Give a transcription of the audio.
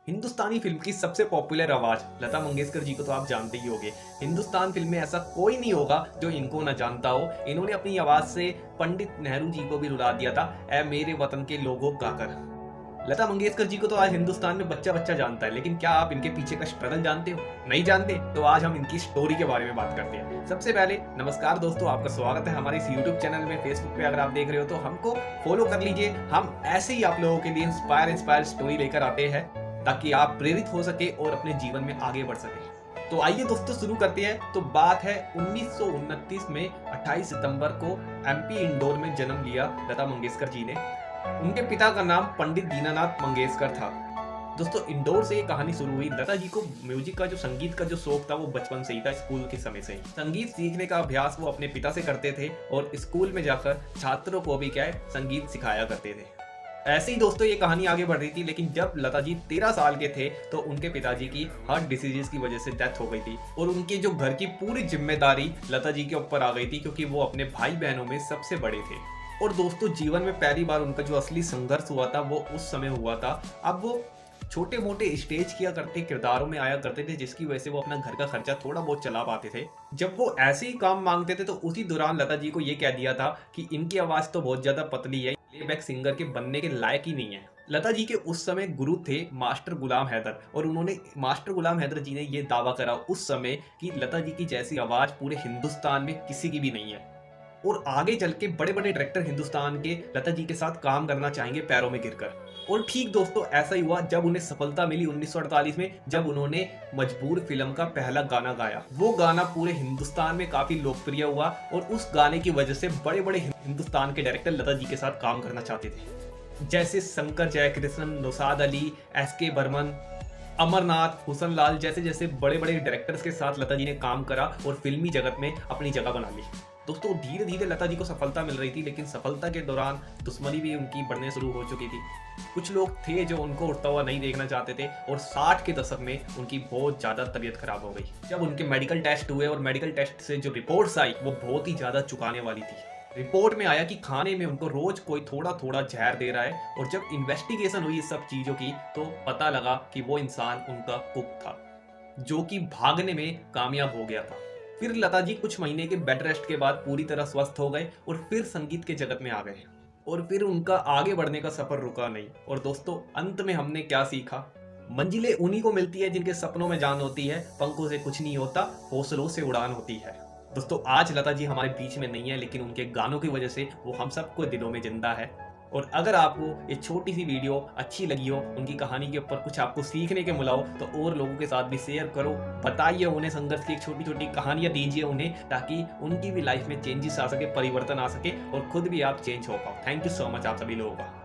हिंदुस्तानी film की सबसे popular आवाज लता मंगेशकर जी को तो आप जानते ही होंगे। हिंदुस्तान फिल्म में ऐसा कोई नहीं होगा जो इनको न जानता हो। इन्होंने अपनी आवाज से पंडित नेहरू जी को भी रुला दिया था, ए मेरे वतन के लोगों गाकर। लता मंगेशकर जी को तो आज हिंदुस्तान में बच्चा बच्चा जानता है, लेकिन क्या आप इनके पीछे का स्ट्रगल जानते हो? नहीं जानते? तो आज हम इनकी स्टोरी के बारे में बात करते हैं। सबसे पहले नमस्कार दोस्तों, आपका स्वागत है हमारे इस यूट्यूब चैनल में। फेसबुक पे अगर आप देख रहे हो तो हमको फॉलो कर लीजिए। हम ऐसे ही आप लोगों के लिए इंस्पायर स्टोरी लेकर आते हैं ताकि आप प्रेरित हो सके और अपने जीवन में आगे बढ़ सके। तो आइए दोस्तों शुरू करते हैं। तो बात है 1929 में 28 सितंबर को एमपी इंदौर में जन्म लिया लता मंगेशकर जी ने। उनके पिता का नाम पंडित दीनानाथ मंगेशकर था। दोस्तों इंदौर से ये कहानी शुरू हुई। लता जी को म्यूजिक का संगीत का शौक था वो बचपन से ही था, स्कूल के समय से ही। संगीत सीखने का अभ्यास वो अपने पिता से करते थे और स्कूल में जाकर छात्रों को भी संगीत सिखाया करते थे। ऐसे ही दोस्तों ये कहानी आगे बढ़ रही थी, लेकिन जब लता जी 13 साल के थे तो उनके पिताजी की हार्ट डिसीजेस की वजह से डेथ हो गई थी और उनकी जो घर की पूरी जिम्मेदारी लता जी के ऊपर आ गई थी, क्योंकि वो अपने भाई बहनों में सबसे बड़े थे। और दोस्तों जीवन में पहली बार उनका जो असली संघर्ष हुआ था वो उस समय हुआ था। अब वो छोटे मोटे स्टेज किया करते किरदारों में आया करते थे, जिसकी वजह से वो अपना घर का खर्चा थोड़ा बहुत चला पाते थे। जब वो ऐसे ही काम मांगते थे तो उसी दौरान लता जी को ये कह दिया था कि इनकी आवाज तो बहुत ज्यादा पतली है, प्लेबैक सिंगर के बनने के लायक ही नहीं है। लता जी के उस समय गुरु थे मास्टर गुलाम हैदर, और उन्होंने मास्टर गुलाम हैदर जी ने ये दावा करा उस समय कि लता जी की जैसी आवाज पूरे हिंदुस्तान में किसी की भी नहीं है और आगे चल के बड़े बड़े डायरेक्टर हिंदुस्तान के लता जी के साथ काम करना चाहेंगे पैरों में गिरकर। और ठीक दोस्तों ऐसा ही हुआ जब उन्हें सफलता मिली 1948 में, जब उन्होंने मजबूर फिल्म का पहला गाना गाया। वो गाना पूरे हिंदुस्तान में काफी लोकप्रिय हुआ और उस गाने की वजह से बड़े बड़े हिंदुस्तान के डायरेक्टर लता जी के साथ काम करना चाहते थे, जैसे शंकर जयकृष्ण, नौशाद अली, एस.के. बर्मन, अमरनाथ, हुसन लाल जैसे बड़े बड़े डायरेक्टर्स के साथ लता जी ने काम करा और फिल्मी जगत में अपनी जगह बना ली। दोस्तों धीरे धीरे लता जी को सफलता मिल रही थी, लेकिन सफलता के दौरान दुश्मनी भी उनकी बढ़ने शुरू हो चुकी थी। कुछ लोग थे जो उनको उठता हुआ नहीं देखना चाहते थे और 60 के दशक में उनकी बहुत ज़्यादा तबीयत खराब हो गई। जब उनके मेडिकल टेस्ट हुए और मेडिकल टेस्ट से जो रिपोर्ट्स आई वो बहुत ही ज़्यादा चुकाने वाली थी। रिपोर्ट में आया कि खाने में उनको रोज कोई थोड़ा थोड़ा जहर दे रहा है, और जब इन्वेस्टिगेशन हुई इस सब चीज़ों की तो पता लगा कि वो इंसान उनका कुक था, जो कि भागने में कामयाब हो गया था। फिर लता जी कुछ महीने के बेड रेस्ट के बाद पूरी तरह स्वस्थ हो गए और फिर संगीत के जगत में आ गए, और फिर उनका आगे बढ़ने का सफर रुका नहीं। और दोस्तों अंत में हमने क्या सीखा? मंजिलें उन्हीं को मिलती है जिनके सपनों में जान होती है, पंखों से कुछ नहीं होता, हौसलों से उड़ान होती है। दोस्तों आज लता जी हमारे बीच में नहीं है, लेकिन उनके गानों की वजह से वो हम सबको दिलों में जिंदा है। और अगर आपको ये छोटी सी वीडियो अच्छी लगी हो, उनकी कहानी के ऊपर कुछ आपको सीखने के मिला हो, तो और लोगों के साथ भी शेयर करो, बताइए उन्हें, संघर्ष की एक छोटी छोटी कहानियां दीजिए उन्हें, ताकि उनकी भी लाइफ में चेंजेस आ सके, परिवर्तन आ सके और खुद भी आप चेंज हो पाओ। थैंक यू सो मच आप सभी लोगों का।